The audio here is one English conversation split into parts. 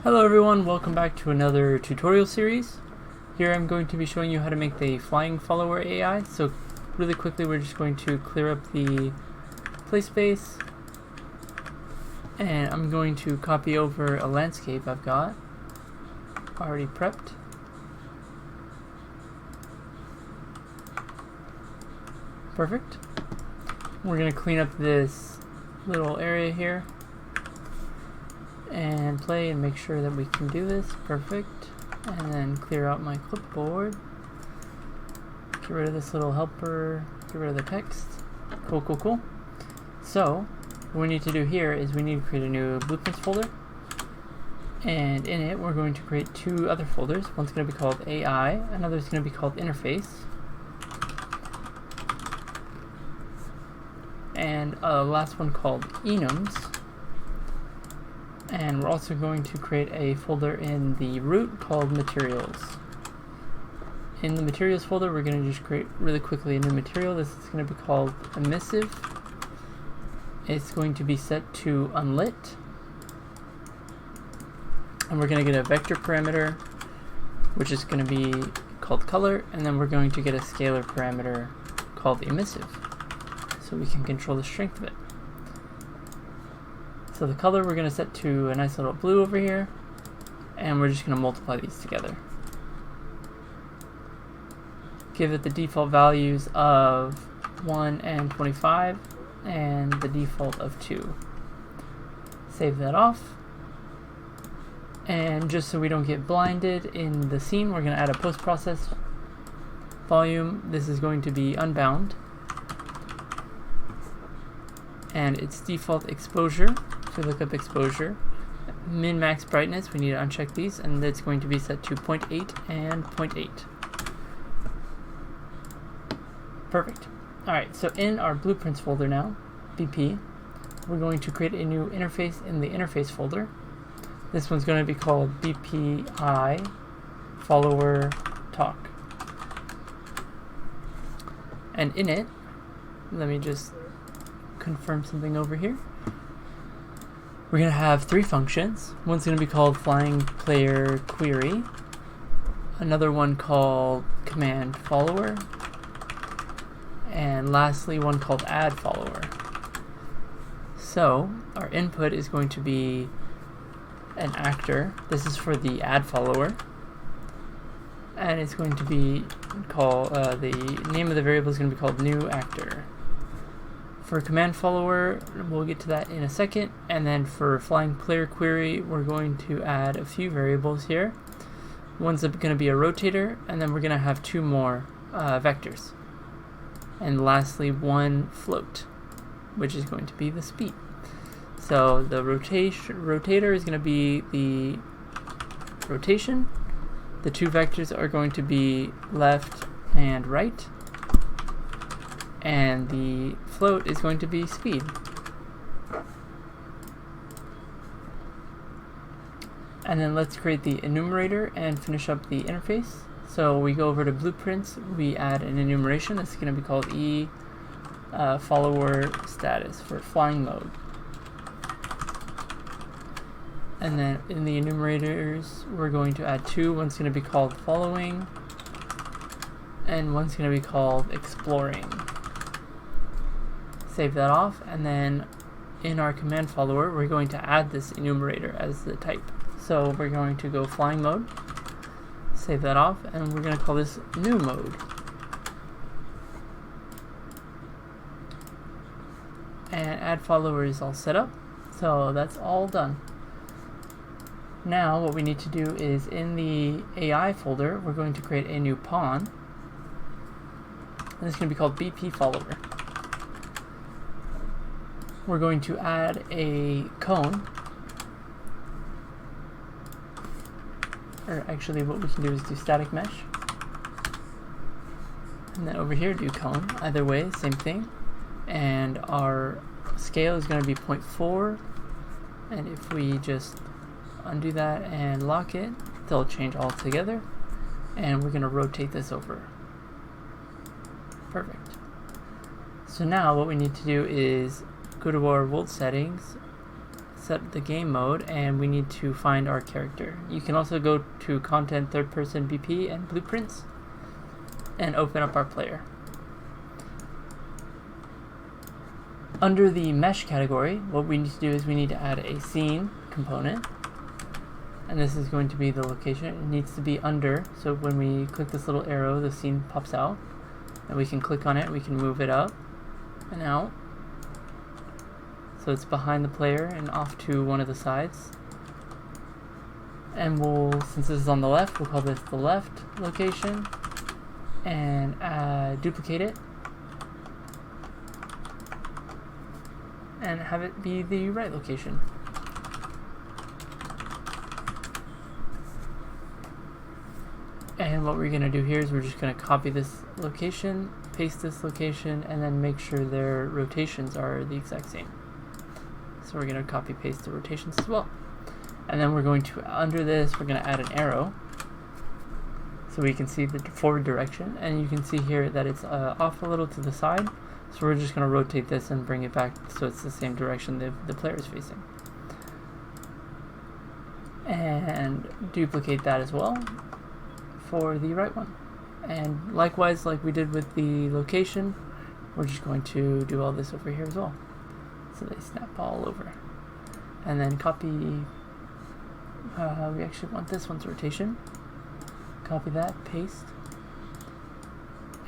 Hello everyone, welcome back to another tutorial series. Here I'm going to be showing you how to make the flying follower AI. So really quickly we're just going to clear up the play space, and I'm going to copy over a landscape I've got already prepped. Perfect. We're going to clean up this little area here and play and make sure that we can do this. Perfect. And then clear out my clipboard. Get rid of this little helper. Get rid of the text. Cool. So what we need to do here is we need to create a new blueprints folder. And in it we're going to create two other folders. One's going to be called AI. Another's going to be called interface. And a last one called enums. And we're also going to create a folder in the root called materials. In the materials folder, we're going to just create really quickly a new material. This is going to be called emissive. It's going to be set to unlit. And we're going to get a vector parameter, which is going to be called color. And then we're going to get a scalar parameter called emissive, so we can control the strength of it. So the color we're going to set to a nice little blue over here, and we're just going to multiply these together. Give it the default values of 1 and 25, and the default of 2. Save that off. And just so we don't get blinded in the scene, we're going to add a post-process volume. This is going to be unbound. And its default exposure, if we look up exposure, min-max brightness, we need to uncheck these, and it's going to be set to 0.8 and 0.8. Perfect. Alright, so in our blueprints folder now, BP, we're going to create a new interface in the interface folder. This one's going to be called BPI follower talk. And in it, let me just confirm something over here. We're going to have three functions. One's going to be called flying player query, another one called command follower, and lastly one called add follower. So our input is going to be an actor. This is for the add follower, and it's going to be called the name of the variable is going to be called new actor. For command follower, we'll get to that in a second, and then for flying player query, we're going to add a few variables here. One's going to be a rotator, and then we're going to have two more vectors. And lastly, one float, which is going to be the speed. So the rotator is going to be the rotation. The two vectors are going to be left and right. And the float is going to be speed. And then let's create the enumerator and finish up the interface. So we go over to blueprints, we add an enumeration. That's going to be called follower status for flying mode. And then in the enumerators, we're going to add two. One's going to be called following, and one's going to be called exploring. Save that off, and then in our command follower we're going to add this enumerator as the type. So we're going to go flying mode, save that off, and we're going to call this new mode. And add follower is all set up, so that's all done. Now what we need to do is in the AI folder we're going to create a new pawn, and it's going to be called BP follower. We're going to add a cone, or actually what we can do is do static mesh, and then over here do cone. Either way, same thing. And our scale is going to be 0.4, and if we just undo that and lock it, they'll change all together, and we're going to rotate this over. Perfect. So now what we need to do is go to our world settings, set the game mode, and we need to find our character. You can also go to Content, Third Person BP, and Blueprints, and open up our player. Under the Mesh category, what we need to do is we need to add a Scene component, and this is going to be the location. It needs to be under, so when we click this little arrow, the scene pops out, and we can click on it, we can move it up and out. So it's behind the player and off to one of the sides. And since this is on the left, we'll call this the left location, and duplicate it, and have it be the right location. And what we're going to do here is we're just going to copy this location, paste this location, and then make sure their rotations are the exact same. So we're going to copy paste the rotations as well. And then we're going to, under this, we're going to add an arrow so we can see the forward direction. And you can see here that it's off a little to the side. So we're just going to rotate this and bring it back so it's the same direction the player is facing. And duplicate that as well for the right one. And likewise, like we did with the location, we're just going to do all this over here as well. So they snap all over. And then copy, we actually want this one's rotation. Copy that, paste.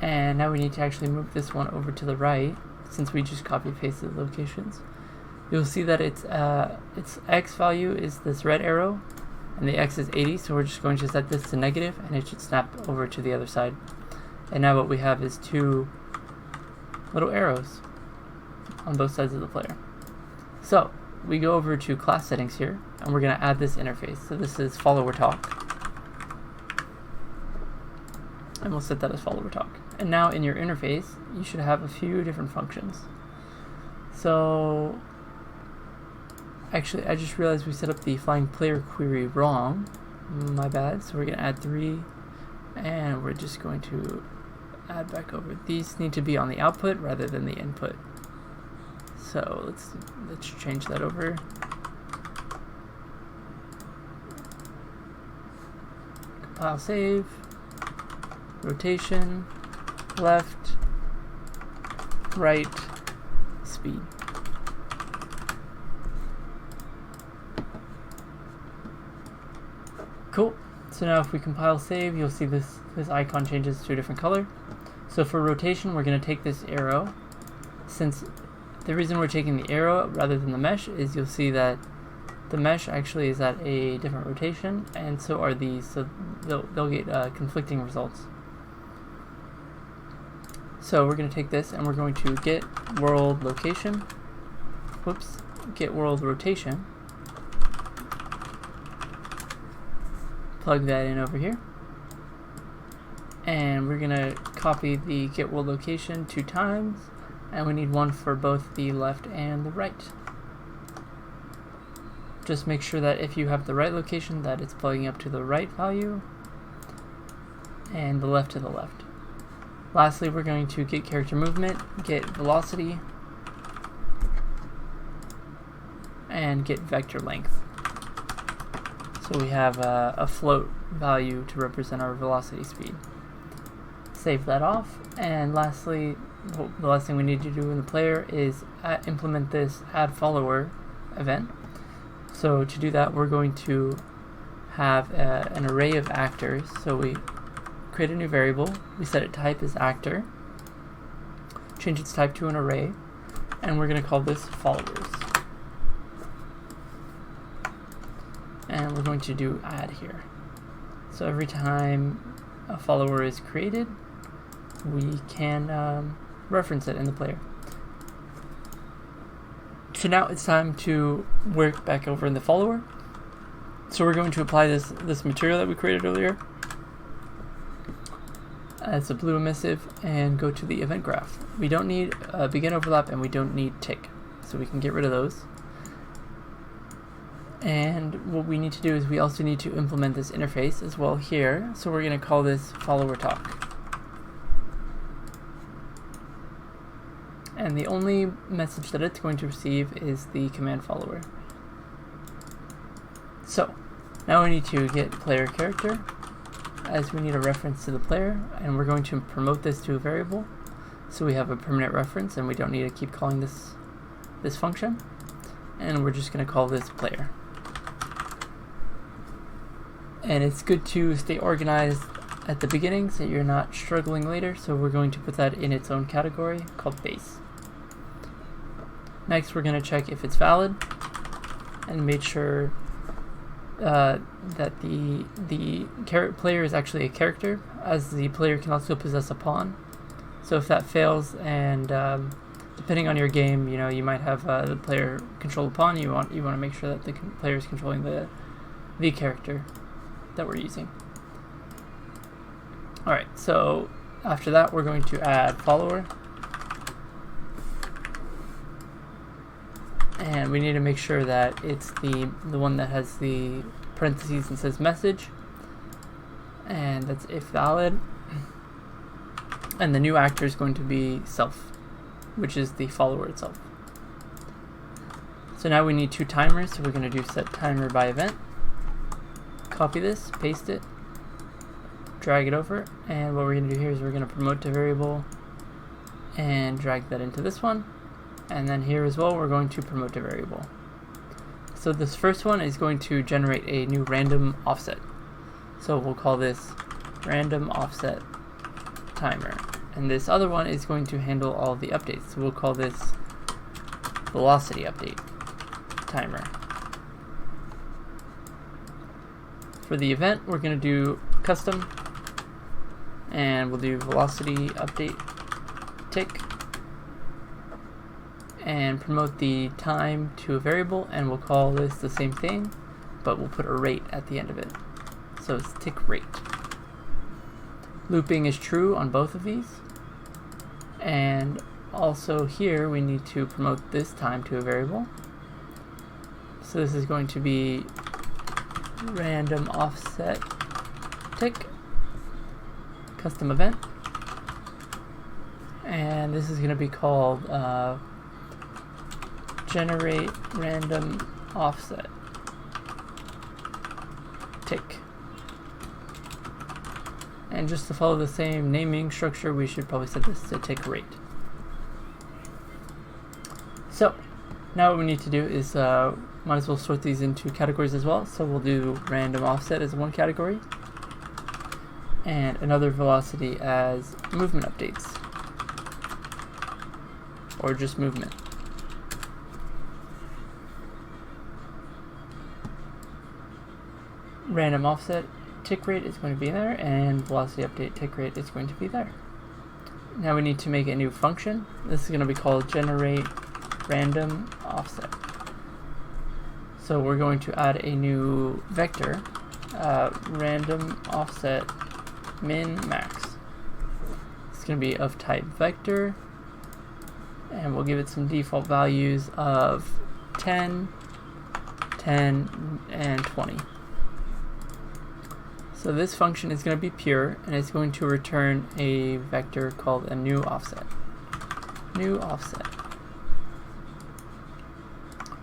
And now we need to actually move this one over to the right, since we just copy pasted the locations. You'll see that its X value is this red arrow, and the X is 80, so we're just going to set this to negative, and it should snap over to the other side. And now what we have is two little arrows on both sides of the player. So we go over to class settings here, and we're going to add this interface. So this is follower talk, and we'll set that as follower talk. And now in your interface, you should have a few different functions. So actually, I just realized we set up the flying player query wrong. My bad. So we're going to add 3, and we're just going to add back over. These need to be on the output rather than the input. So let's change that over. Compile, save. Rotation, left, right, speed. Cool. So now if we compile, save, you'll see this icon changes to a different color. So for rotation, we're going to take this arrow. Since the reason we're taking the arrow rather than the mesh is you'll see that the mesh actually is at a different rotation, and so are these, so they'll get conflicting results. So we're going to take this and we're going to get world location, get world rotation, plug that in over here, and we're going to copy the get world location 2 times, and we need one for both the left and the right. Just make sure that if you have the right location, that it's plugging up to the right value, and the left to the left. Lastly, we're going to get character movement, get velocity, and get vector length. So we have a float value to represent our velocity speed. Save that off, and lastly, the last thing we need to do in the player is implement this add follower event. So to do that, we're going to have an array of actors. So we create a new variable, we set it type as actor, change its type to an array, and we're going to call this followers. And we're going to do add here. So every time a follower is created, we can reference it in the player. So now it's time to work back over in the follower. So we're going to apply this material that we created earlier as a blue emissive and go to the event graph. We don't need begin overlap and we don't need tick, so we can get rid of those. And what we need to do is we also need to implement this interface as well here. So we're going to call this follower talk. And the only message that it's going to receive is the command follower. So now we need to get player character, as we need a reference to the player, and we're going to promote this to a variable so we have a permanent reference and we don't need to keep calling this function, and we're just going to call this player. And it's good to stay organized at the beginning so you're not struggling later, so we're going to put that in its own category called base. Next we're going to check if it's valid and make sure that the player is actually a character, as the player can also possess a pawn. So if that fails, and depending on your game, you might have the player control the pawn. You want to make sure that the player is controlling the character that we're using. Alright, so after that we're going to add follower, and we need to make sure that it's the one that has the parentheses and says message, and that's if valid, and the new actor is going to be self, which is the follower itself. So now we need two timers, so we're going to do set timer by event. Copy this, paste it, drag it over, and what we're going to do here is we're going to promote to variable and drag that into this one, and then here as well we're going to promote to variable. So this first one is going to generate a new random offset, so we'll call this random offset timer, and this other one is going to handle all the updates, so we'll call this velocity update timer. For the event, we're going to do custom, and we'll do velocity update tick, and promote the time to a variable, and we'll call this the same thing, but we'll put a rate at the end of it. So it's tick rate. Looping is true on both of these, and also here we need to promote this time to a variable. So this is going to be random offset tick custom event, and this is going to be called generate random offset tick. And just to follow the same naming structure, we should probably set this to tick rate. So now what we need to do is might as well sort these into categories as well. So we'll do random offset as one category, and another velocity as movement updates, or just movement. Random offset tick rate is going to be there, and velocity update tick rate is going to be there. Now we need to make a new function. This is going to be called generate random offset. So we're going to add a new vector, random offset min max. It's going to be of type vector, and we'll give it some default values of 10, 10, and 20. So this function is going to be pure, and it's going to return a vector called a new offset. New offset.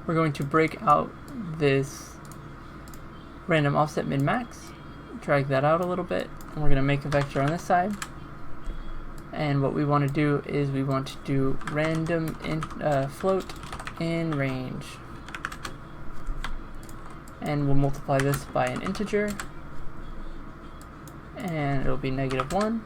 We're going to break out this random offset min max, drag that out a little bit, and we're going to make a vector on this side. And what we want to do is we want to do random float in range, and we'll multiply this by an integer, and it'll be -1.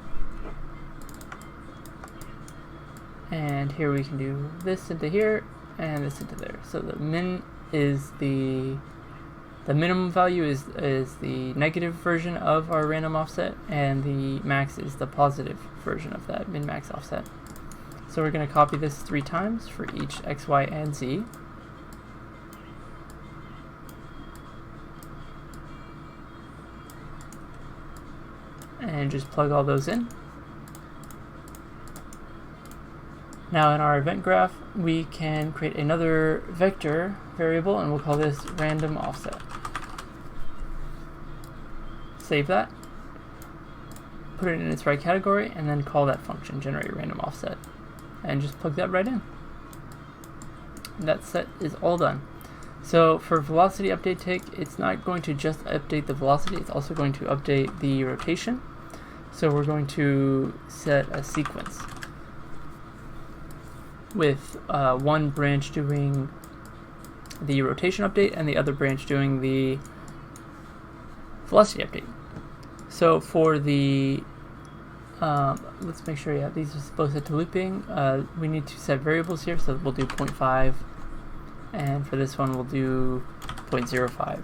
And here we can do this into here and this into there. So the min is the minimum value is the negative version of our random offset, and the max is the positive version of that min max offset. So we're going to copy this 3 times for each x, y, and z. And just plug all those in. Now in our event graph, we can create another vector variable, and we'll call this random offset. Save that, put it in its right category, and then call that function, generate random offset, and just plug that right in. And that set is all done. So for velocity update tick, it's not going to just update the velocity, it's also going to update the rotation. So we're going to set a sequence with one branch doing the rotation update and the other branch doing the velocity update. So for the let's make sure, these are both set to looping. We need to set variables here, so we'll do 0.5, and for this one we'll do 0.05.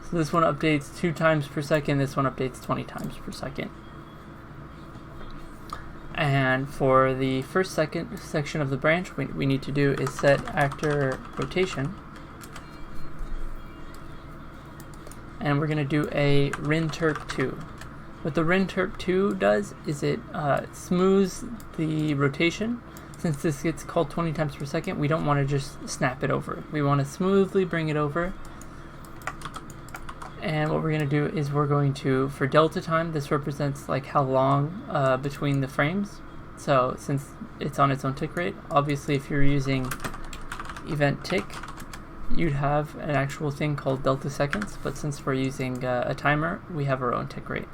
So this one updates 2 times per second, this one updates 20 times per second. And for the first section of the branch, we need to do is set actor rotation. And we're going to do a rin_terp2. What the rin_terp2 does is it smooths the rotation. Since this gets called 20 times per second, we don't want to just snap it over. We want to smoothly bring it over. And what we're going to do is we're going to, for delta time, this represents like how long between the frames. So since it's on its own tick rate, obviously if you're using event tick, you'd have an actual thing called delta seconds, but since we're using a timer, we have our own tick rate.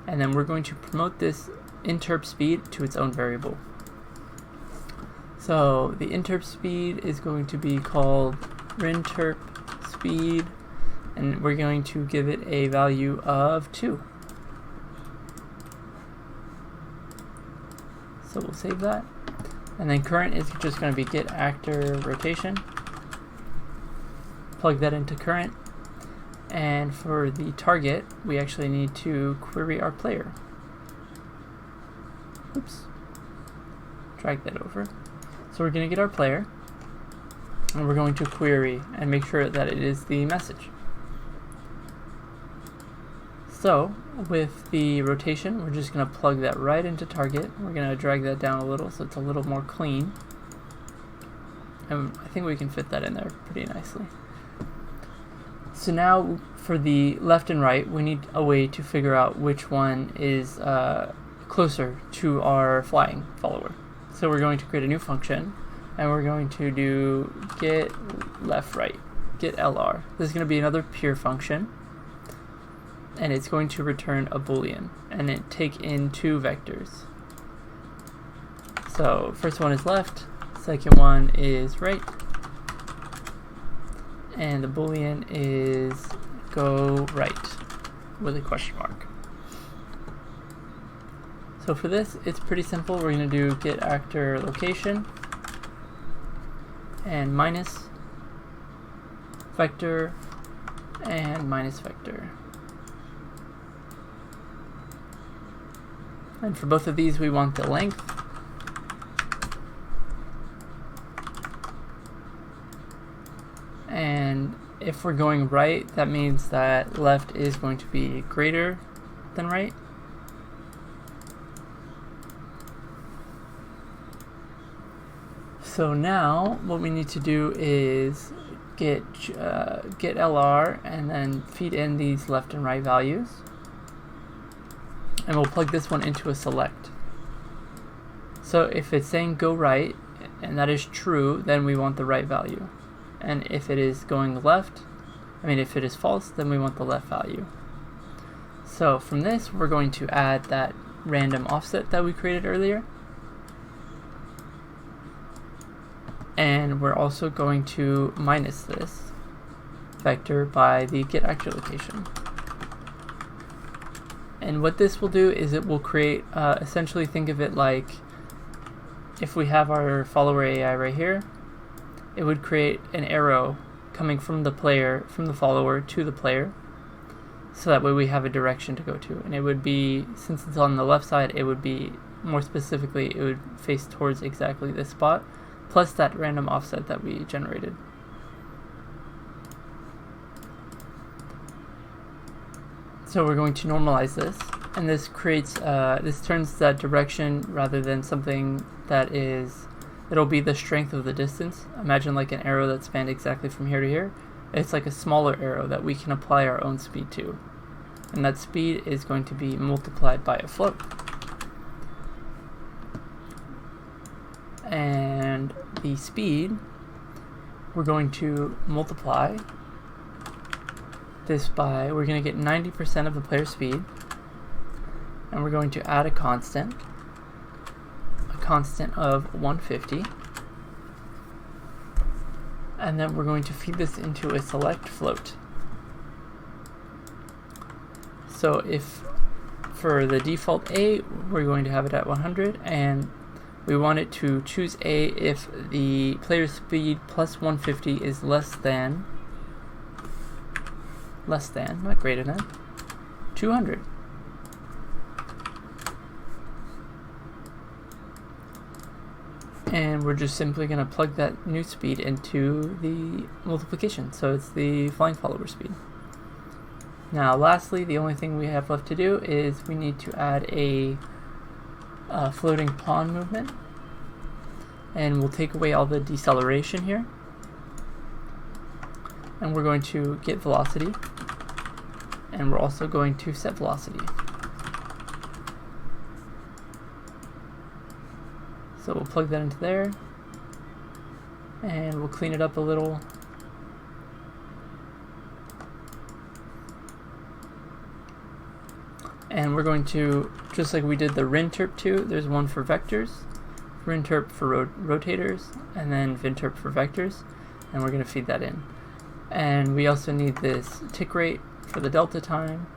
And then we're going to promote this interp speed to its own variable. So the interp speed is going to be called rin_terp speed, and we're going to give it a value of 2. So we'll save that. And then current is just going to be get actor rotation. Plug that into current. And for the target, we actually need to query our player. Oops. Drag that over. So we're going to get our player, and we're going to query and make sure that it is the message. So with the rotation, we're just going to plug that right into target. We're going to drag that down a little so it's a little more clean. And I think we can fit that in there pretty nicely. So now for the left and right, we need a way to figure out which one is closer to our flying follower. So we're going to create a new function, and we're going to do get left right, get LR. This is going to be another pure function, and it's going to return a boolean, and it take in 2 vectors. So first one is left, second one is right, and the boolean is go right with a question mark. So for this, it's pretty simple. We're going to do get actor location and minus vector and minus vector. And for both of these, we want the length. And if we're going right, that means that left is going to be greater than right. So now what we need to do is get LR and then feed in these left and right values. And we'll plug this one into a select. So if it's saying go right, and that is true, then we want the right value. And if it is going left, if it is false, then we want the left value. So from this, we're going to add that random offset that we created earlier. And we're also going to minus this vector by the get actor location. And what this will do is it will create, essentially think of it like if we have our follower AI right here, it would create an arrow coming from the player, from the follower to the player, so that way we have a direction to go to. And it would be, since it's on the left side, it would be, more specifically, it would face towards exactly this spot, plus that random offset that we generated. So we're going to normalize this, and this creates, this turns that direction rather than something that is, it'll be the strength of the distance. Imagine like an arrow that spanned exactly from here to here. It's like a smaller arrow that we can apply our own speed to. And that speed is going to be multiplied by a float. And the speed we're going to multiply this by, we're going to get 90% of the player speed, and we're going to add a constant of 150, and then we're going to feed this into a select float. So if for the default A, we're going to have it at 100, and we want it to choose A if the player speed plus 150 is less than, not greater than, 200. And we're just simply going to plug that new speed into the multiplication, so it's the flying follower speed. Now lastly, the only thing we have left to do is we need to add a floating pawn movement, and we'll take away all the deceleration here, and we're going to get velocity, and we're also going to set velocity. So we'll plug that into there, and we'll clean it up a little. And we're going to, just like we did the rinterp2, there's one for vectors, rinterp for rotators, and then vinterp for vectors, and we're going to feed that in. And we also need this tick rate for the delta time,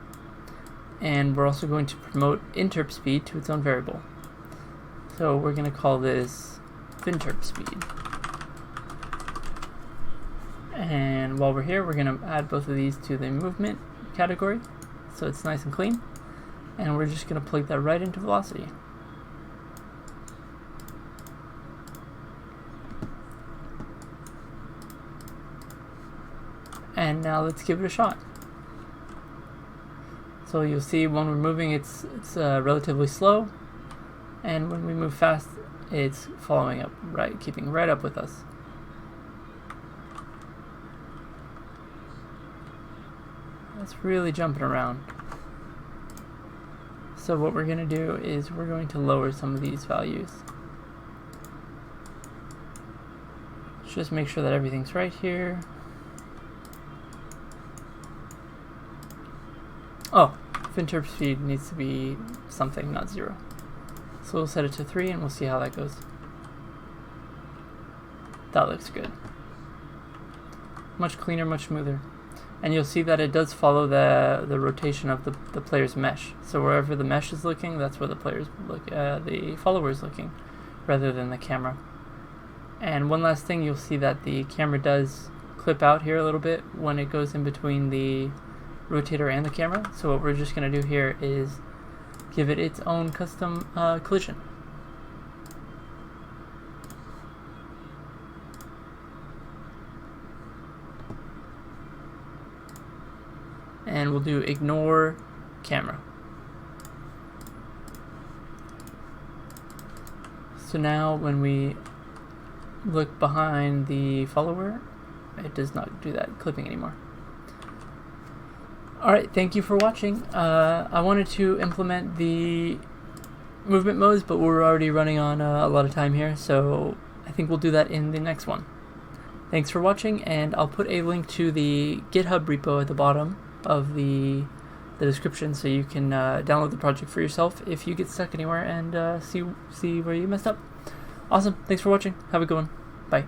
and we're also going to promote interp speed to its own variable. So we're going to call this vinterp speed. And while we're here, we're going to add both of these to the movement category, so it's nice and clean. And we're just going to plug that right into velocity. And now let's give it a shot. So you'll see when we're moving, it's relatively slow, and when we move fast, it's following up, right, keeping right up with us. It's really jumping around. So what we're going to do is we're going to lower some of these values. Let's just make sure that everything's right here. Oh, vinterp speed needs to be something, not 0. So we'll set it to 3 and we'll see how that goes. That looks good. Much cleaner, much smoother. And you'll see that it does follow the rotation of the player's mesh. So wherever the mesh is looking, that's where the players look, the follower is looking, rather than the camera. And one last thing, you'll see that the camera does clip out here a little bit when it goes in between the rotator and the camera. So what we're just going to do here is give it its own custom collision. And we'll do ignore camera. So now when we look behind the follower, it does not do that clipping anymore. Alright, thank you for watching. I wanted to implement the movement modes, but we're already running on a lot of time here, so I think we'll do that in the next one. Thanks for watching, and I'll put a link to the GitHub repo at the bottom of the description, so you can download the project for yourself if you get stuck anywhere and see where you messed up. Awesome, thanks for watching, have a good one, bye.